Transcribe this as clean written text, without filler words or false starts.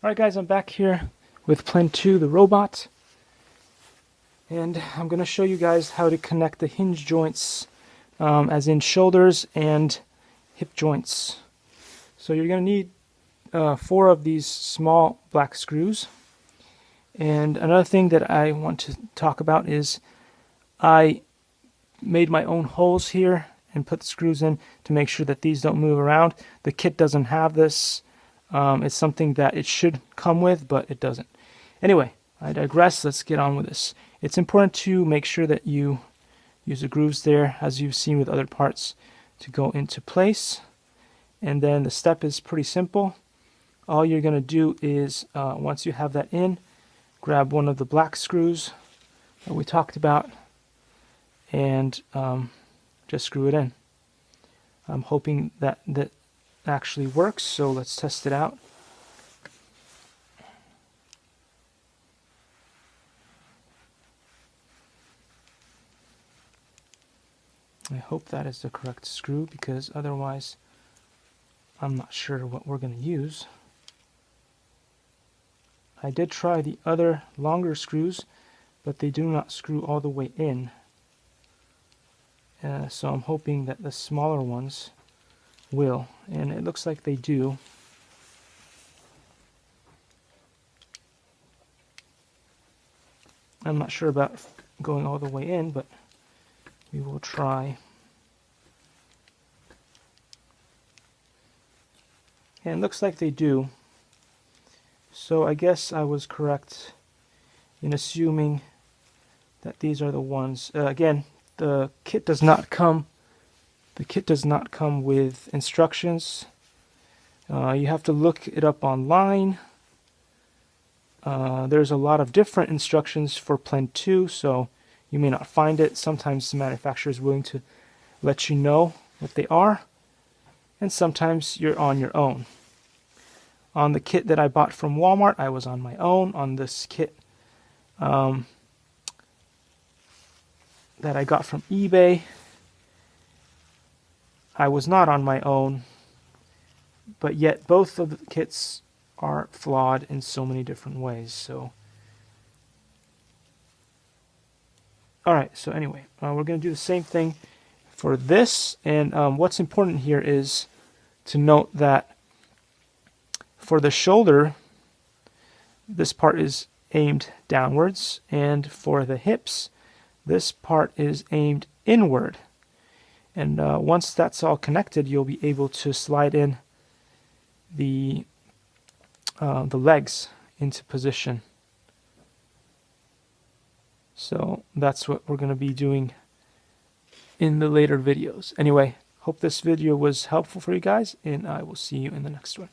Alright guys, I'm back here with Plen 2, the robot, and I'm going to show you guys how to connect the hinge joints, as in shoulders and hip joints. So you're going to need 4 of these small black screws. And another thing that I want to talk about is I made my own holes here and put the screws in to make sure that these don't move around. The kit doesn't have this. It's something that it should come with, but it doesn't. Anyway, I digress. Let's get on with this. It's important to make sure that you use the grooves there, as you've seen with other parts, to go into place. And then the step is pretty simple. All you're going to do is, once you have that in, grab one of the black screws that we talked about and just screw it in. I'm hoping that actually works, so let's test it out. I hope that is the correct screw, because otherwise I'm not sure what we're going to use. I did try the other longer screws, but they do not screw all the way in. So I'm hoping that the smaller ones will, and it looks like they do. I'm not sure about going all the way in, but we will try. And it looks like they do. So I guess I was correct in assuming that these are the ones. Again, the kit does not come with instructions. You have to look it up online. There's a lot of different instructions for Plen 2, so you may not find it. Sometimes the manufacturer is willing to let you know what they are, and sometimes you're on your own. On the kit that I bought from Walmart, I was on my own. On this kit that I got from eBay, I was not on my own, but yet both of the kits are flawed in so many different ways. So, alright, so anyway, we're going to do the same thing for this, and what's important here is to note that for the shoulder, this part is aimed downwards, and for the hips, this part is aimed inward. And once that's all connected, you'll be able to slide in the legs into position. So that's what we're going to be doing in the later videos. Anyway, hope this video was helpful for you guys, and I will see you in the next one.